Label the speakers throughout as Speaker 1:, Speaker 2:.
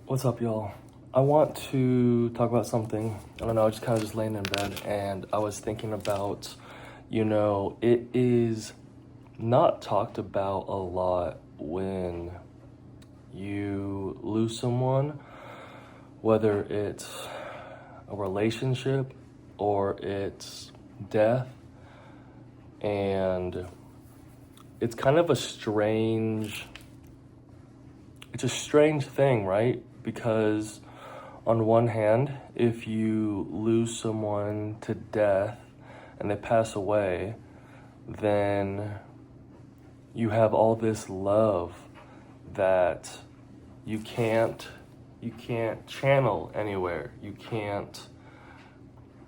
Speaker 1: What's up, y'all? I want to talk about something. I don't know, I just kind of just laying in bed and I was thinking about, it is not talked about a lot when you lose someone, whether it's a relationship or it's death. And it's kind of it's a strange thing, right? Because on one hand, if you lose someone to death and they pass away, then you have all this love that you can't channel anywhere. You can't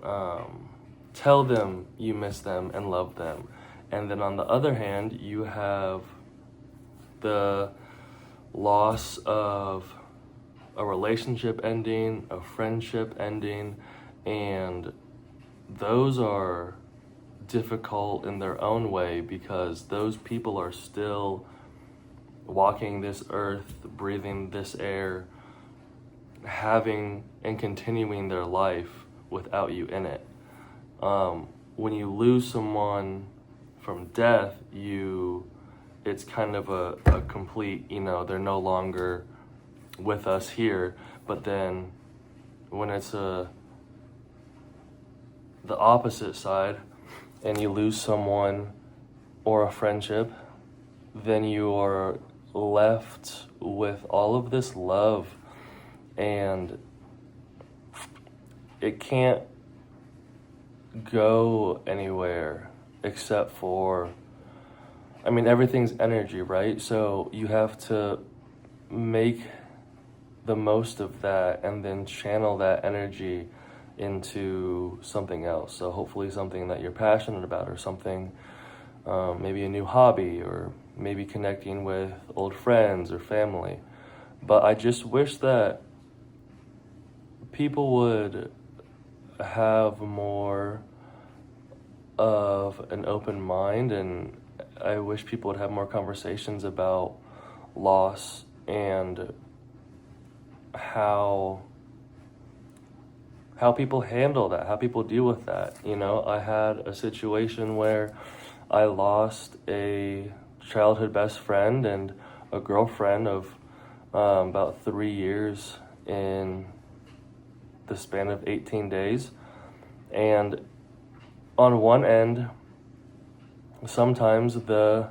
Speaker 1: tell them you miss them and love them. And then on the other hand, you have the loss of a relationship ending, a friendship ending, and those are difficult in their own way because those people are still walking this earth, breathing this air, having and continuing their life without you in it. When you lose someone from death, it's kind of a complete, they're no longer with us here. But then when it's the opposite side and you lose someone or a friendship, then you are left with all of this love and it can't go anywhere except for, everything's energy, right? So you have to make the most of that and then channel that energy into something else. So hopefully something that you're passionate about or something, maybe a new hobby or maybe connecting with old friends or family. But I just wish that people would have more of an open mind, and I wish people would have more conversations about loss and how people handle that, how people deal with that. I had a situation where I lost a childhood best friend and a girlfriend of about 3 years in the span of 18 days. And on one end, sometimes the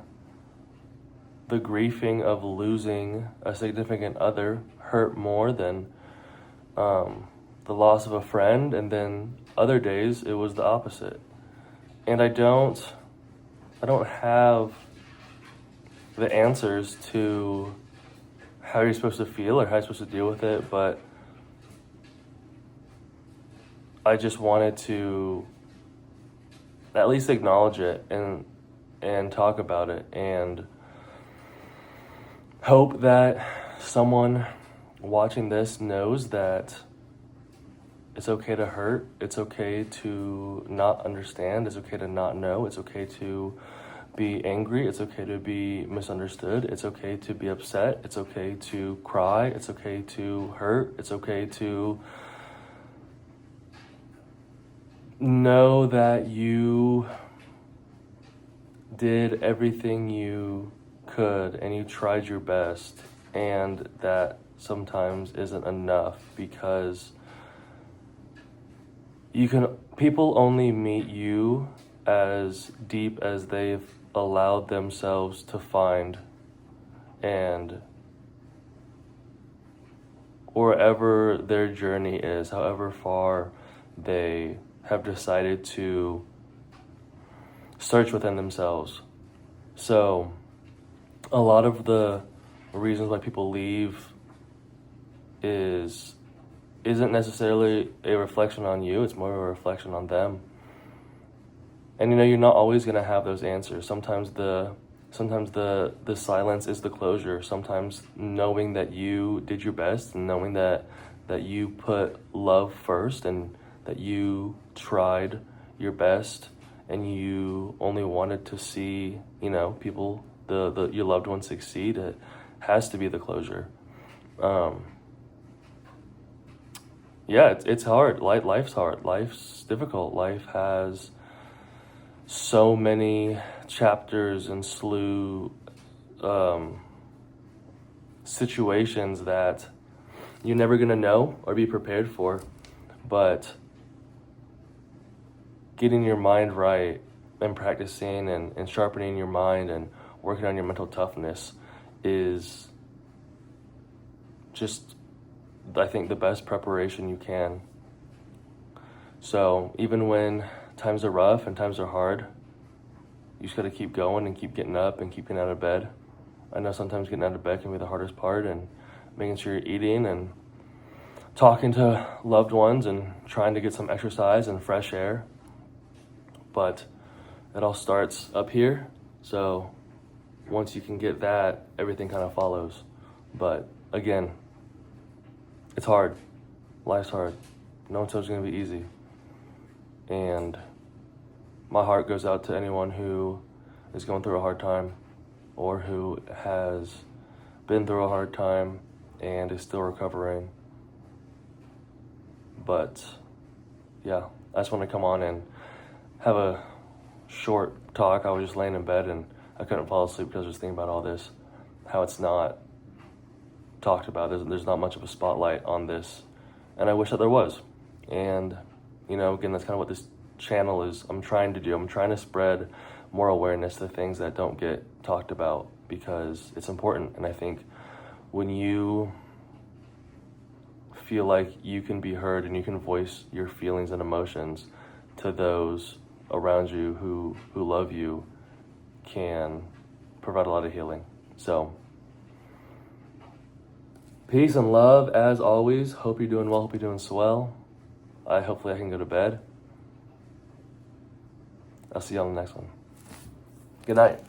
Speaker 1: grieving of losing a significant other hurt more than the loss of a friend, and then other days it was the opposite. And I don't have the answers to how you're supposed to feel or how you're supposed to deal with it, but I just wanted to at least acknowledge it and talk about it and hope that someone watching this knows that it's okay to hurt, it's okay to not understand, it's okay to not know, it's okay to be angry, it's okay to be misunderstood, it's okay to be upset, it's okay to cry, it's okay to hurt, it's okay to know that you did everything you could and you tried your best, and that sometimes isn't enough because people only meet you as deep as they've allowed themselves to find, and wherever their journey is, however far they have decided to search within themselves. So a lot of the reasons why people leave isn't necessarily a reflection on you, it's more of a reflection on them. And you're not always going to have those answers. Sometimes the silence is the closure. Sometimes knowing that you did your best and knowing that you put love first and that you tried your best and you only wanted to see, people, your loved ones succeed, it has to be the closure. yeah, it's hard. Life's hard. Life's difficult. Life has so many chapters and slew situations that you're never gonna know or be prepared for. But getting your mind right and practicing and sharpening your mind and working on your mental toughness is just, I think, the best preparation you can. So even when times are rough and times are hard, you just gotta keep going and keep getting up and keep getting out of bed. I know sometimes getting out of bed can be the hardest part, and making sure you're eating and talking to loved ones and trying to get some exercise and fresh air. But it all starts up here. So once you can get that, everything kind of follows. But again, it's hard. Life's hard. No one says it's going to be easy. And my heart goes out to anyone who is going through a hard time or who has been through a hard time and is still recovering. But yeah, I just want to come on and have a short talk. I was just laying in bed and I couldn't fall asleep because I was thinking about all this, how it's not talked about. There's not much of a spotlight on this, and I wish that there was. And again, that's kind of what this channel is. I'm trying to do. I'm trying to spread more awareness to things that don't get talked about, because it's important. And I think when you feel like you can be heard and you can voice your feelings and emotions to those around you who love you, can provide a lot of healing. So peace and love as always. Hope you're doing well. Hope you're doing swell. Hopefully I can go to bed. I'll see you on the next one. Good night.